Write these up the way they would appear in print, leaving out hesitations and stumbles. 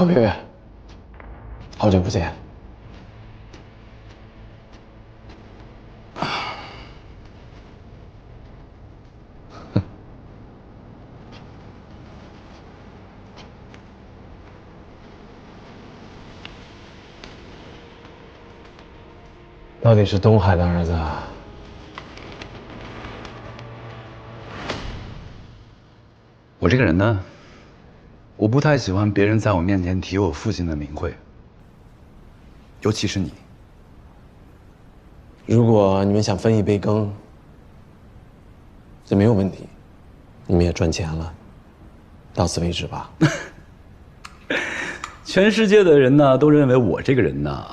王月月，好久不见。到底是东海的儿子啊？我这个人呢，我不太喜欢别人在我面前提我父亲的名讳，尤其是你。如果你们想分一杯羹，这没有问题，你们也赚钱了，到此为止吧。全世界的人呢都认为我这个人呢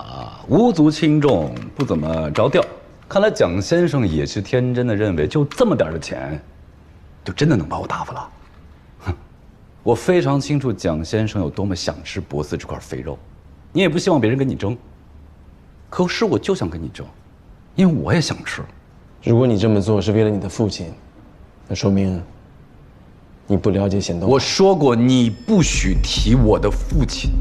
无足轻重，不怎么着调。看来蒋先生也是天真的认为，就这么点的钱，就真的能把我打发了。哼，我非常清楚蒋先生有多么想吃博斯这块肥肉，你也不希望别人跟你争。可是我就想跟你争，因为我也想吃。如果你这么做是为了你的父亲，那说明你不了解显东。我说过，你不许提我的父亲。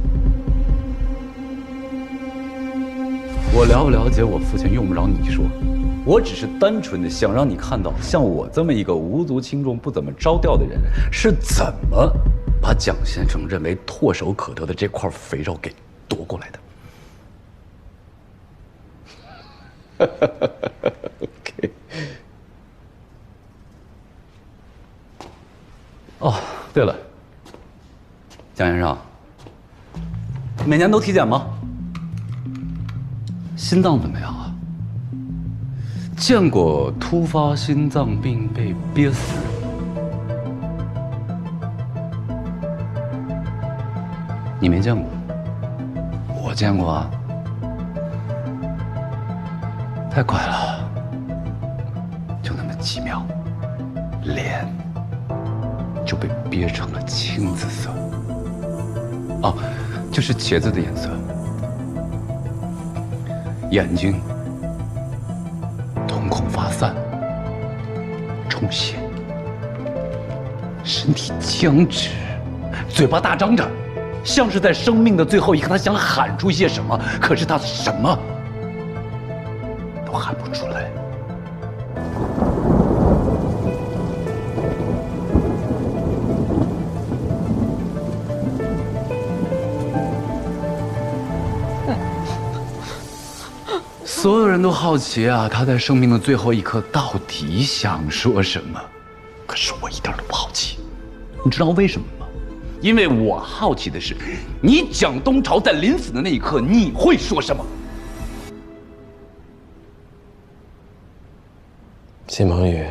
我了不了解我父亲，用不着你说。我只是单纯的想让你看到，像我这么一个无足轻重、不怎么着调的人，是怎么把蒋先生认为唾手可得的这块肥肉给夺过来的。OK。哦，对了，蒋先生，每年都体检吗？心脏怎么样啊？见过突发心脏病被憋死人？你没见过？我见过啊。太快了，就那么几秒，脸就被憋成了青紫色。哦，就是茄子的颜色。眼睛瞳孔发散，充血，身体僵直，嘴巴大张着，像是在生命的最后一刻，他想喊出一些什么，可是他什么都喊不出来。所有人都好奇啊，他在生命的最后一刻到底想说什么？可是我一点都不好奇，你知道为什么吗？因为我好奇的是，你蒋东潮在临死的那一刻，你会说什么？谢芒宇，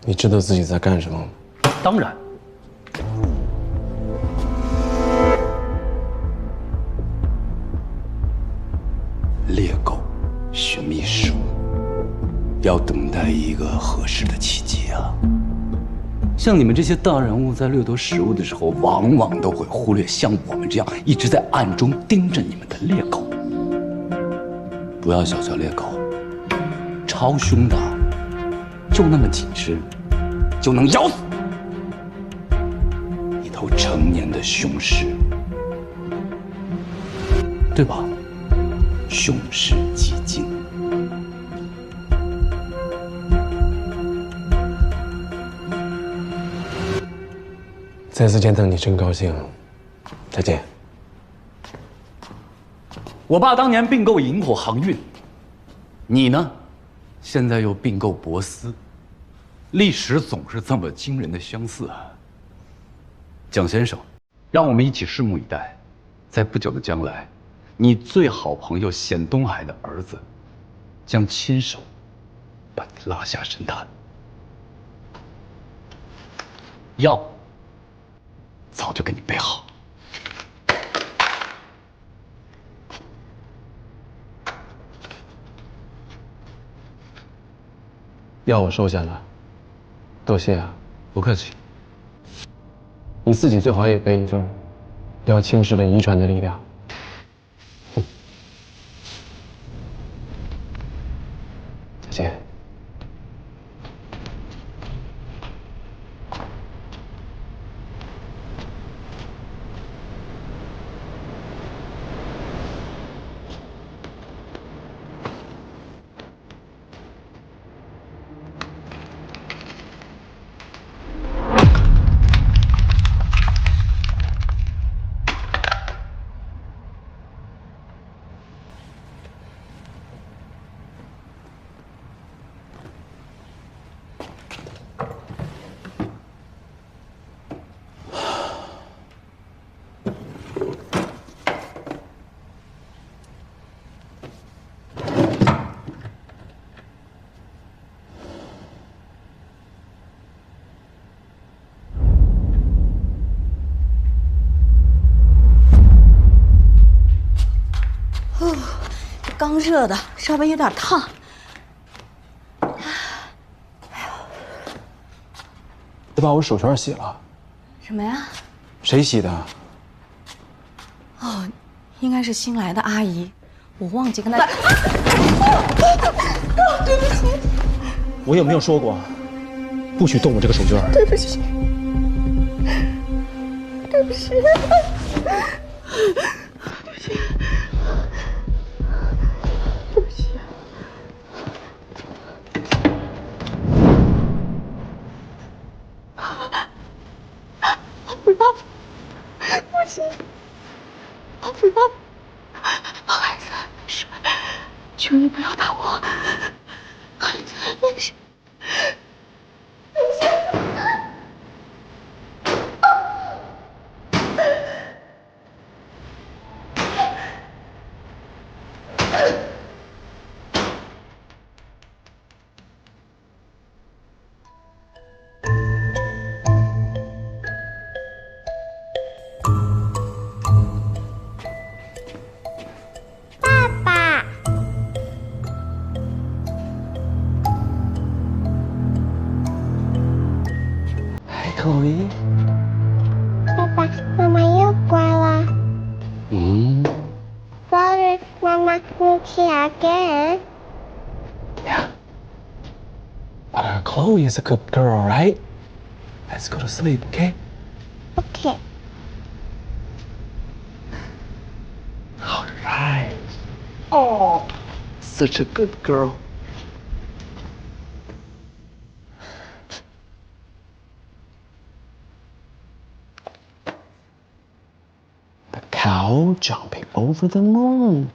你知道自己在干什么吗？当然。猎狗寻觅食物，要等待一个合适的契机啊。像你们这些大人物在掠夺食物的时候，往往都会忽略像我们这样一直在暗中盯着你们的猎狗。不要小瞧猎狗，超凶的，就那么几只，就能咬死一头成年的雄狮，对吧？雄狮几斤？再次见到你真高兴，再见。我爸当年并购营火航运，你呢，现在又并购博思，历史总是这么惊人的相似啊。蒋先生，让我们一起拭目以待，在不久的将来，你最好朋友冼东海的儿子，将亲手把你拉下神坛。药早就给你备好。药我收下了，多谢啊。不客气。你自己最好也备一份，要轻视了遗传的力量。再见。刚热的，稍微有点烫。都把我手绢洗了。什么呀？谁洗的？哦，应该是新来的阿姨，我忘记跟她。对不起。我有没有说过，不许动我这个手绢？对不起。对不起。孩子，是，求你不要打我。孩子，没事。Chloe， 爸爸，妈妈又乖了。Sorry， 妈妈，Nikki again. Yeah. But Chloe is a good girl, right? Let's go to sleep, okay? Okay. All right. Oh, such a good girl. The cow jumping over the moon.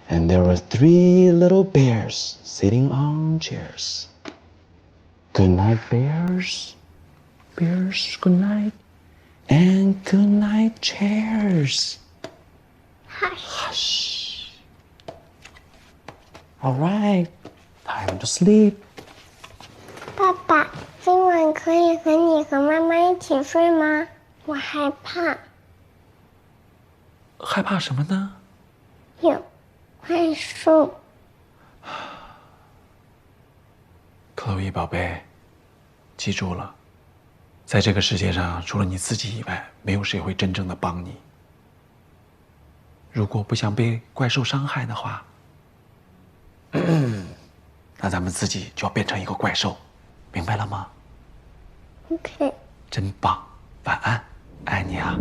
And there were 3 little bears sitting on chairs. Good night, bears. Bears, good night. And good night, chairs. Hush. All right, time to sleep. 爸爸，今晚可以和你和妈妈一起睡吗？我害怕。害怕什么呢？有怪兽。克洛伊宝贝，记住了，在这个世界上，除了你自己以外，没有谁会真正的帮你。如果不想被怪兽伤害的话，那咱们自己就要变成一个怪兽，明白了吗 OK。真棒，晚安，爱你啊。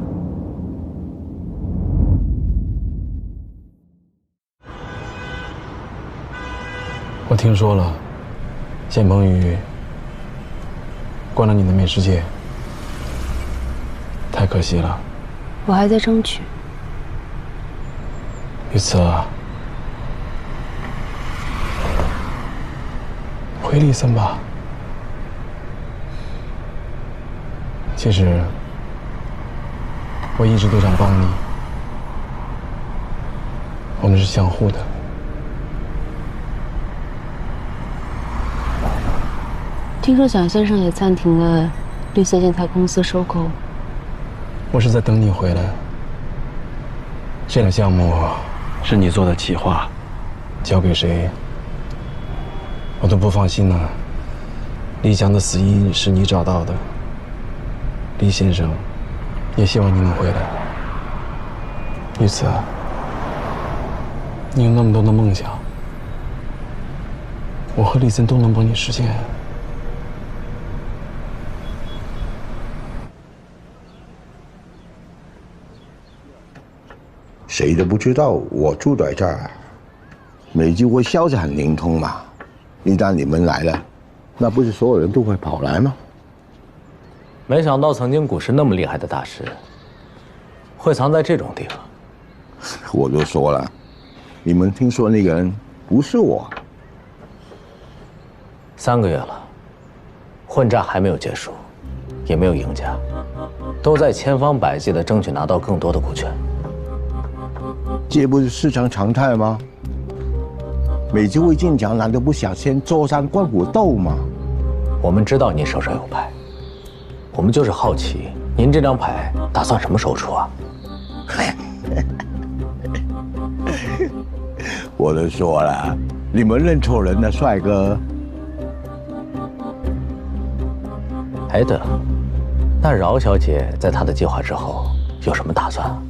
我听说了，谢鹏宇关了你的美食界，太可惜了。我还在争取。于此，回李森吧。其实，我一直都想帮你，我们是相互的。听说蒋先生也暂停了绿色建材公司收购。我是在等你回来。这个项目是你做的企划，交给谁，我都不放心呢。李强的死因是你找到的，李先生也希望你能回来。于此，你有那么多的梦想，我和李森都能帮你实现。谁都不知道我住在这儿，美基会消息很灵通嘛。一旦你们来了，那不是所有人都会跑来吗？没想到曾经股市那么厉害的大师，会藏在这种地方。我都说了，你们听说那个人不是我。3个月了，混战还没有结束，也没有赢家，都在千方百计地争取拿到更多的股权。这不是市场常态吗？美基会进场，难道不想先坐山观虎斗吗？我们知道您手上有牌，我们就是好奇，您这张牌打算什么时候出啊？我都说了，你们认错人了，帅哥。哎，对了，那饶小姐在她的计划之后有什么打算啊？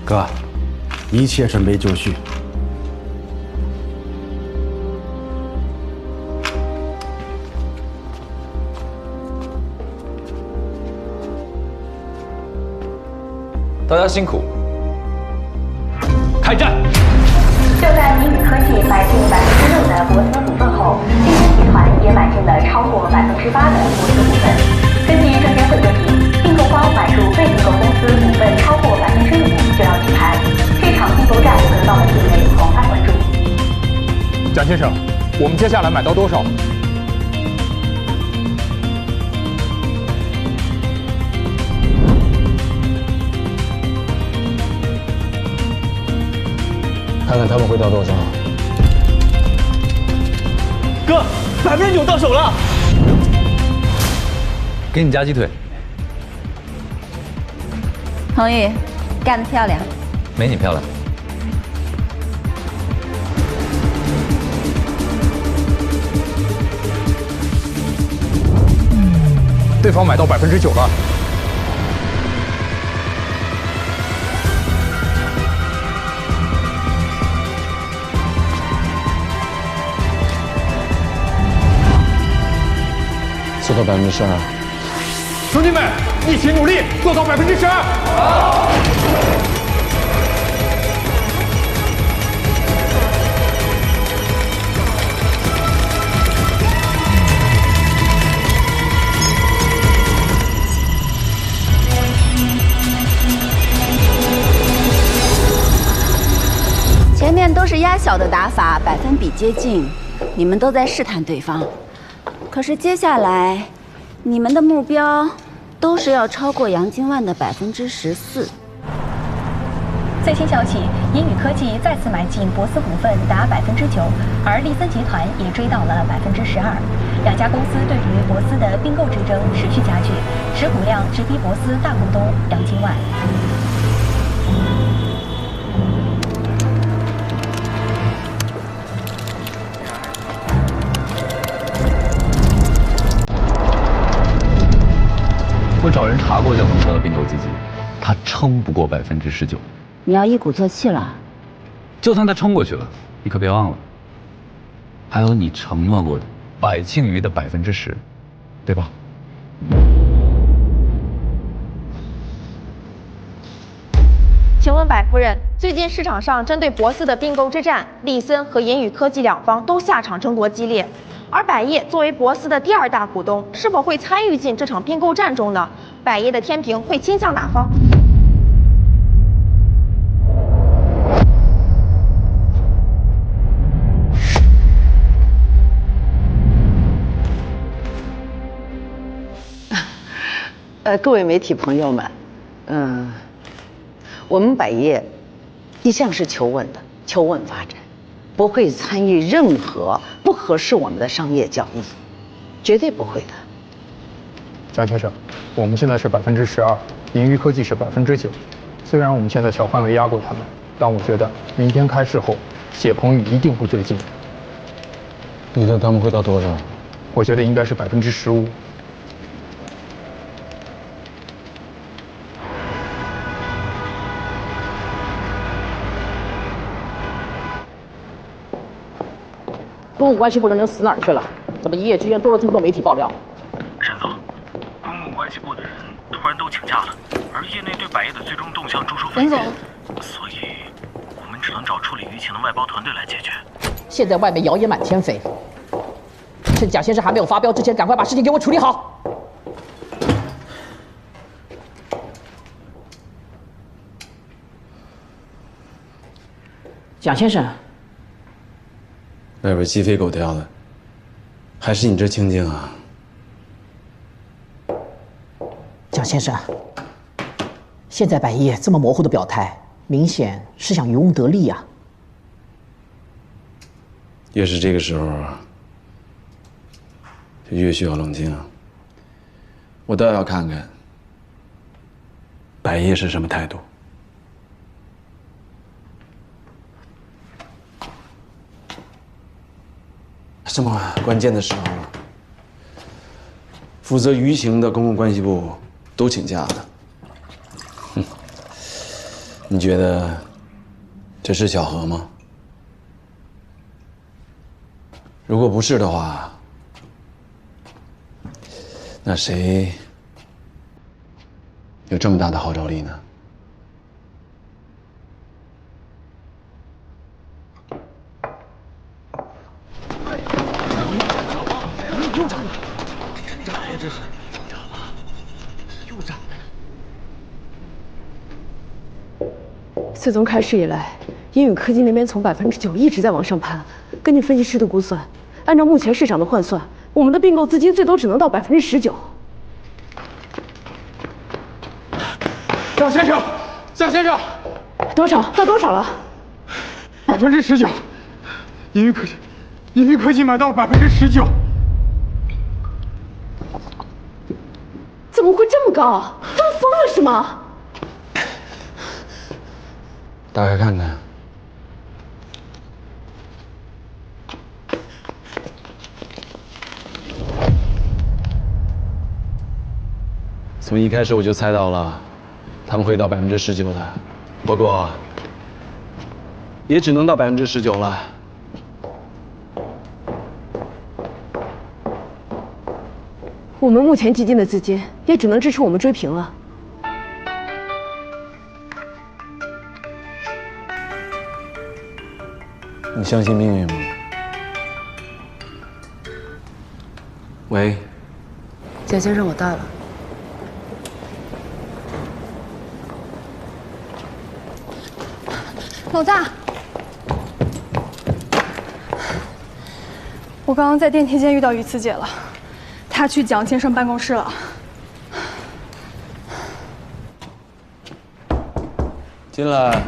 哥，一切准备就绪。大家辛苦，开战！就在明宇科技买进6%的博思股份后，立森集团也买进了超过8%的博思股份。根据证监会规定，并购方买入被并购公司股份超过1%就要举牌。这场并购战得到了业内广泛关注。蒋先生，我们接下来买到多少？看看他们会到多少。哥，9%到手了，给你加鸡腿。彭宇，干得漂亮。没你漂亮。对方买到9%了。做到12%。兄弟们，一起努力，做到12%。好。前面都是压小的打法，百分比接近，你们都在试探对方。可是接下来，你们的目标都是要超过杨金万的14%。最新消息，银宇科技再次买进博思股份达9%，而立森集团也追到了12%。两家公司对于博思的并购之争持续加剧，持股量直逼博思大股东杨金万。我找人查过江龙桥的并购基金，他撑不过19%。你要一鼓作气了。就算他撑过去了，你可别忘了，还有你承诺过的百庆余的10%，对吧？请问百夫人，最近市场上针对博思的并购之战，立森和银宇科技两方都下场争夺激烈。而百业作为博思的第2大股东，是否会参与进这场并购战中呢？百业的天平会倾向哪方？各位媒体朋友们，我们百业一向是求稳的，求稳发展。不会参与任何不合适我们的商业交易，绝对不会的。蒋先生，我们现在是12%，银宇科技是9%。虽然我们现在小范围压过他们，但我觉得明天开市后，谢鹏宇一定会最近。你猜他们会到多少？我觉得应该是15%。公共关系部的人死哪儿去了？怎么一夜之间多了这么多媒体爆料？沈总，公共关系部的人突然都请假了，而业内对百业的最终动向众说纷纭，所以我们只能找处理舆情的外包团队来解决。现在外面谣言满天飞，趁蒋先生还没有发飙之前，赶快把事情给我处理好。蒋先生。外边鸡飞狗跳的，还是你这清静啊？蒋先生，现在百业这么模糊的表态，明显是想渔翁得利啊。越是这个时候，就越需要冷静啊。我倒要看看百叶是什么态度。这么关键的时候，负责舆情的公共关系部都请假了。哼，你觉得这是巧合吗？如果不是的话，那谁有这么大的号召力呢？又炸了！炸呀！这是炸了！又炸了！自从开市以来，英语科技那边从9%一直在往上攀。根据分析师的估算，按照目前市场的换算，我们的并购资金最多只能到19%。蒋先生，蒋先生，多少？到多少了？19%。英语科技买到了19%。怎么会这么高？他们疯了是吗？打开看看。从一开始我就猜到了，他们会到19%的，不过也只能到19%了。我们目前基金的资金也只能支持我们追平了。你相信命运吗？喂，蒋先生，我到了。老大，我刚刚在电梯间遇到雨慈姐了，她去蒋先生办公室了。进来。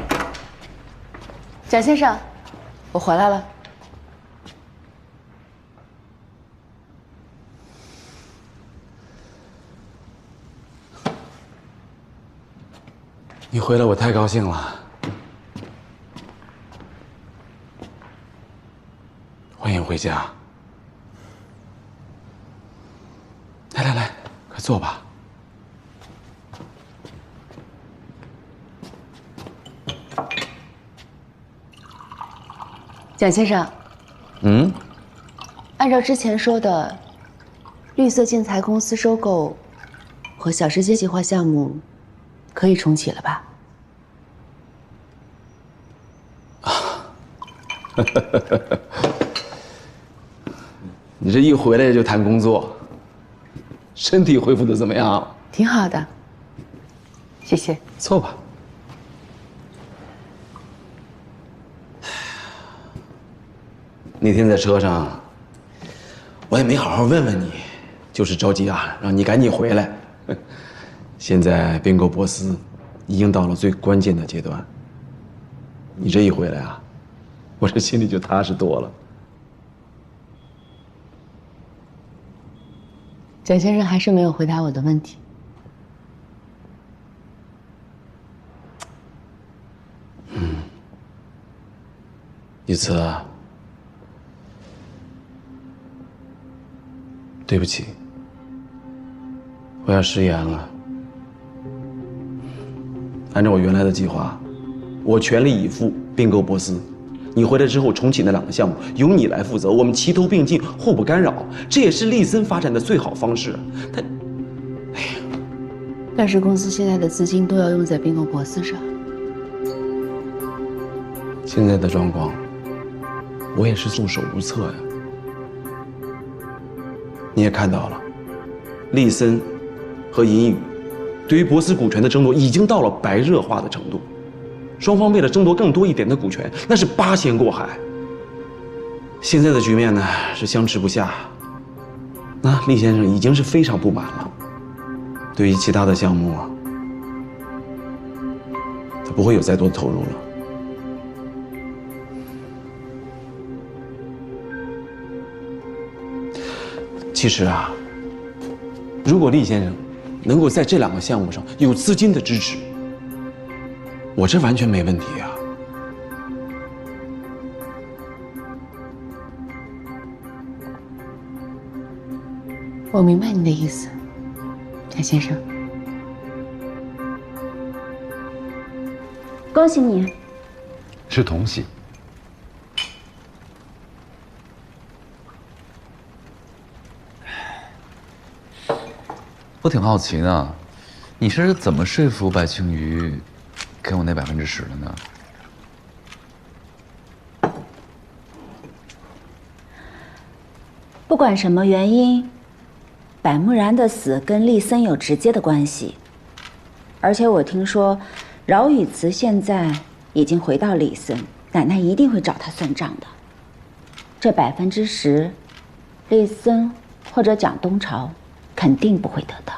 蒋先生，我回来了。你回来，我太高兴了。欢迎回家。来，快坐吧。蒋先生，按照之前说的，绿色建材公司收购和小世界计划项目可以重启了吧？你这一回来就谈工作，身体恢复的怎么样？挺好的，谢谢。坐吧。那天在车上，我也没好好问问你，就是着急啊，让你赶紧回来。现在并购博思已经到了最关键的阶段，你这一回来啊，我这心里就踏实多了。蒋先生还是没有回答我的问题。一慈，对不起，我要食言了。按照我原来的计划，我全力以赴并购博思。你回来之后重启那2个项目，由你来负责，我们齐头并进，互不干扰，这也是利森发展的最好方式。但是公司现在的资金都要用在并购博思上。现在的状况，我也是束手无策呀。你也看到了，利森和银宇对于博思股权的争夺已经到了白热化的程度，双方为了争夺更多一点的股权，那是8仙过海。现在的局面呢是相持不下，那厉先生已经是非常不满了。对于其他的项目啊，他不会有再多的投入了。其实啊，如果厉先生能够在这2个项目上有资金的支持，我这完全没问题啊。我明白你的意思，贾先生。恭喜你，是同喜。我挺好奇呢，你是怎么说服白青瑜给我那10%的呢？不管什么原因，柏木然的死跟厉森有直接的关系。而且我听说，饶宇慈现在已经回到李森，奶奶一定会找他算账的。这10%，厉森或者蒋东朝肯定不会得到。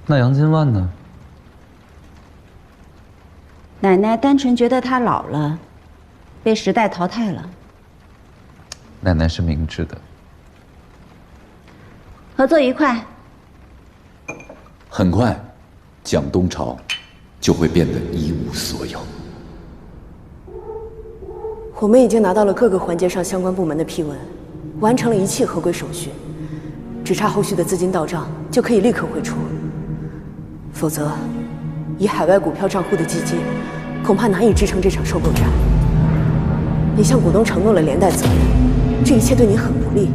那杨金万呢？奶奶单纯觉得他老了，被时代淘汰了。奶奶是明智的。合作愉快。很快，蒋东朝就会变得一无所有。我们已经拿到了各个环节上相关部门的批文，完成了一切合规手续，只差后续的资金到账，就可以立刻汇出。否则，以海外股票账户的基金，恐怕难以支撑这场收购战。你向股东承诺了连带责任，这一切对你很不利。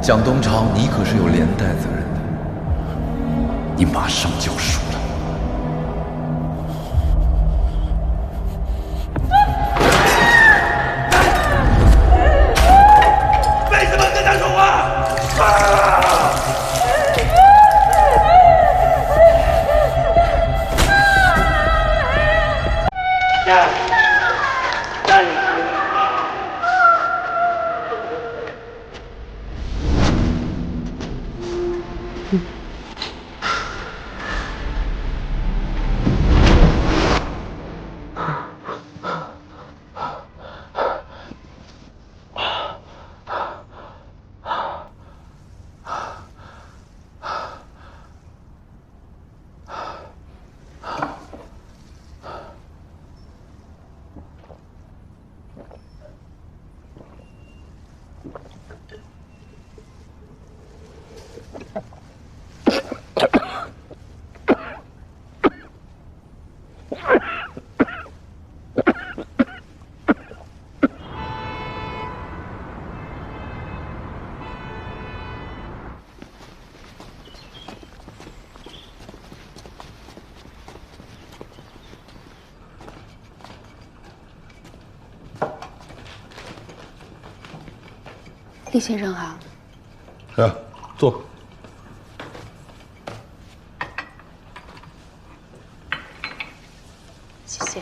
蒋东朝，你可是有连带责任的，你马上就输了。为什么跟他说话？厉先生好。啊，坐。谢谢。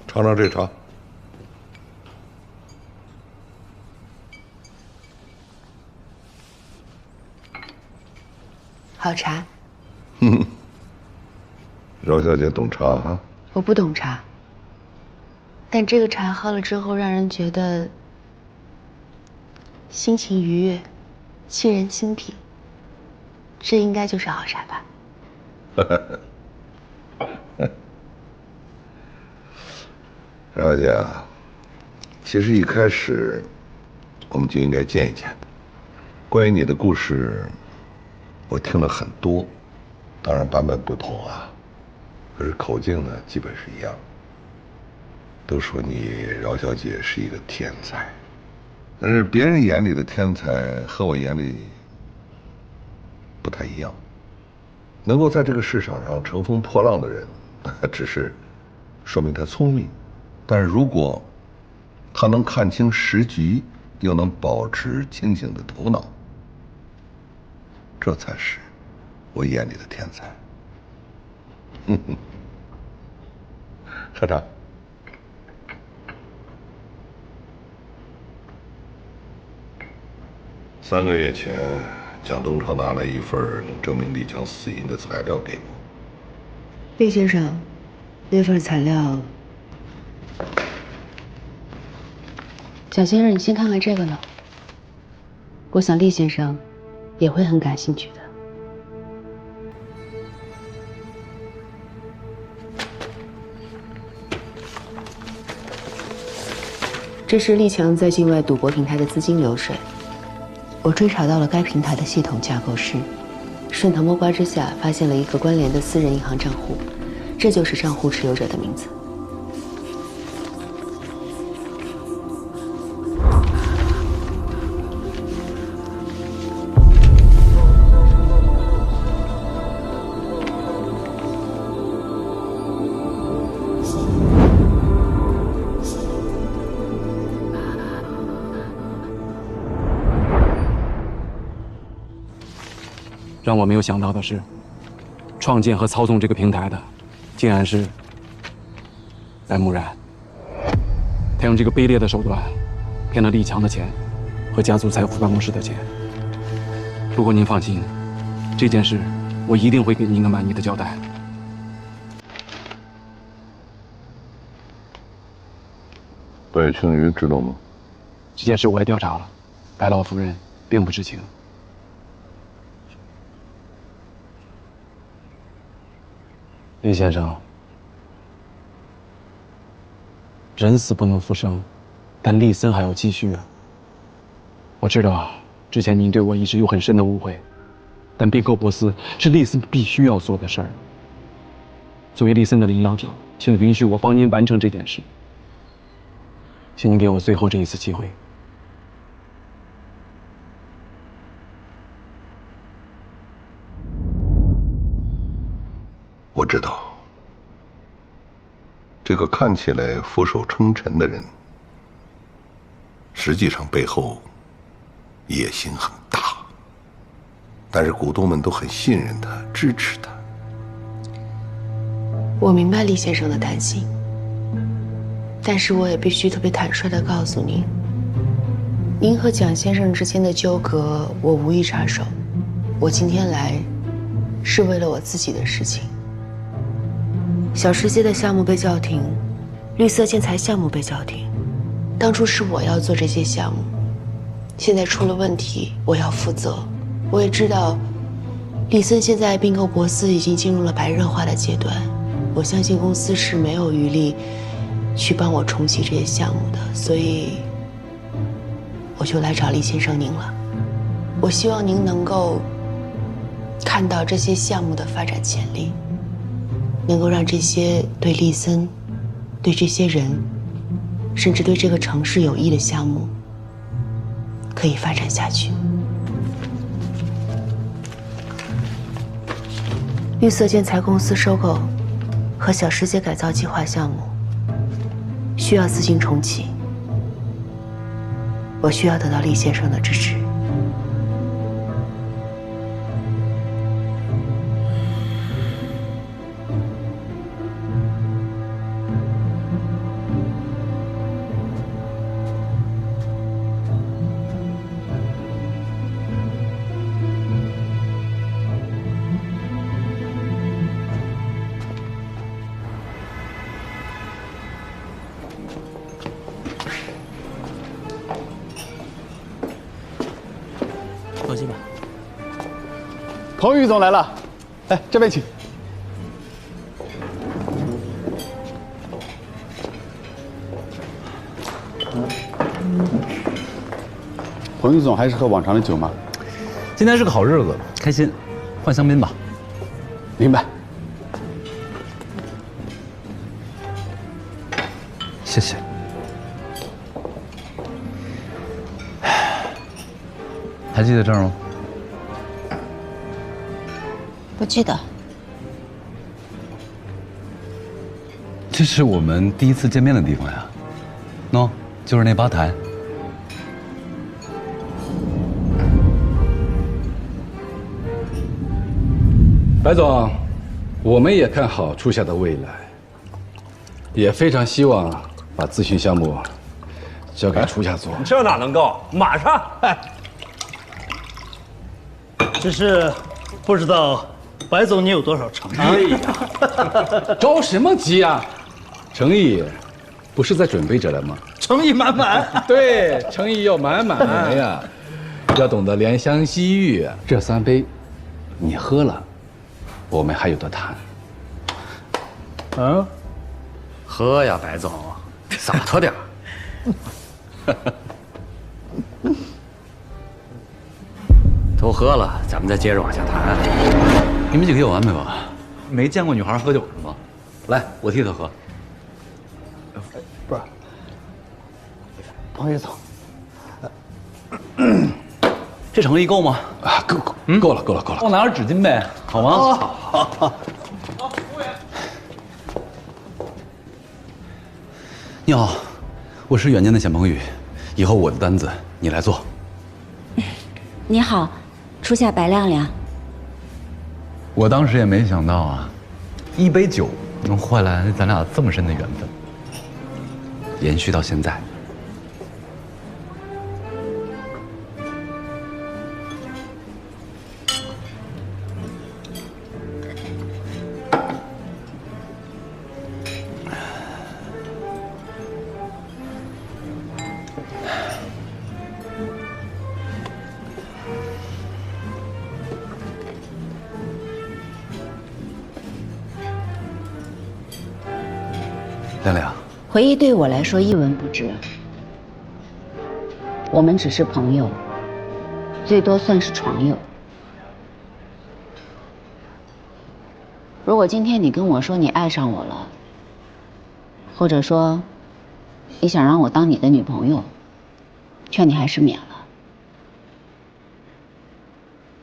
尝尝这茶。好茶。饶小姐懂茶啊？我不懂茶。但这个茶喝了之后，让人觉得心情愉悦，沁人心脾。这应该就是好茶吧？饶小姐啊，其实一开始我们就应该见一见。关于你的故事，我听了很多，当然版本不同啊，可是口径呢基本是一样。都说你饶小姐是一个天才，但是别人眼里的天才和我眼里不太一样。能够在这个市场上乘风破浪的人，只是说明他聪明，但是如果他能看清时局，又能保持清醒的头脑，这才是我眼里的天才。喝茶。3个月前，蒋东朝拿了一份证明李强死因的材料给我。厉先生，那份材料蒋先生，你先看看这个呢。我想厉先生也会很感兴趣的。这是厉强在境外赌博平台的资金流水，我追查到了该平台的系统架构师，顺藤摸瓜之下发现了一个关联的私人银行账户，这就是账户持有者的名字。让我没有想到的是，创建和操纵这个平台的，竟然是白木然。他用这个卑劣的手段，骗了厉强的钱和家族财富办公室的钱。不过您放心，这件事我一定会给您一个满意的交代。白青鱼知道吗？这件事我也调查了，白老夫人并不知情。厉先生，人死不能复生，但厉森还要继续啊。我知道之前您对我一直有很深的误会，但并购博斯是厉森必须要做的事儿。作为厉森的领导者，请允许我帮您完成这件事。请您给我最后这一次机会。我知道，这个看起来俯首称臣的人，实际上背后野心很大。但是股东们都很信任他，支持他。我明白厉先生的担心，但是我也必须特别坦率地告诉您，您和蒋先生之间的纠葛，我无意插手。我今天来，是为了我自己的事情。小世界的项目被叫停，绿色建材项目被叫停。当初是我要做这些项目，现在出了问题，我要负责。我也知道，李森现在并购博斯已经进入了白热化的阶段，我相信公司是没有余力去帮我重启这些项目的，所以我就来找厉先生您了。我希望您能够看到这些项目的发展潜力。能够让这些对厉森、对这些人，甚至对这个城市有益的项目，可以发展下去。绿色建材公司收购和小世界改造计划项目需要资金重启，我需要得到厉先生的支持。放心吧。彭于总来了，来这边请。彭于总还是喝往常的酒吗？今天是个好日子，开心，换香槟吧。明白。谢谢。还记得这儿吗？不记得。这是我们第一次见面的地方呀。喏，就是那吧台。白总，我们也看好初夏的未来，也非常希望把咨询项目交给初夏做。这哪能够？马上！只是不知道白总你有多少诚意？哎呀，着什么急啊？诚意不不是在准备着了吗？诚意满满。对，诚意要满满。哎呀，要懂得怜香惜玉。这3杯，你喝了，我们还有得谈。嗯，喝呀，白总，洒脱点。都喝了，咱们再接着往下谈。你们几个有完没完？没见过女孩喝酒是吗？来，我替她喝。不是，彭玉总，这诚意够吗？啊，够了。我拿点纸巾呗，好吗？好。你好，我是远见的简鹏宇，以后我的单子你来做。你好，初夏白亮亮。我当时也没想到啊，1杯酒能换来咱俩这么深的缘分，延续到现在。亮亮，回忆对我来说一文不值，我们只是朋友，最多算是床友。如果今天你跟我说你爱上我了，或者说你想让我当你的女朋友，劝你还是免了。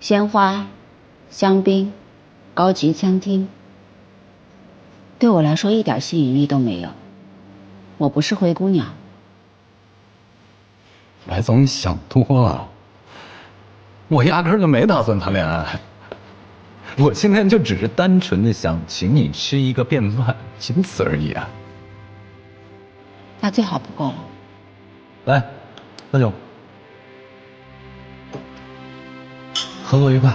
鲜花、香槟、高级餐厅，对我来说一点吸引力都没有。我不是灰姑娘。白总，你想多了。我压根儿就没打算谈恋爱。我今天就只是单纯的想请你吃一个便饭，仅此而已啊。那最好不过了。来，喝酒，合作愉快。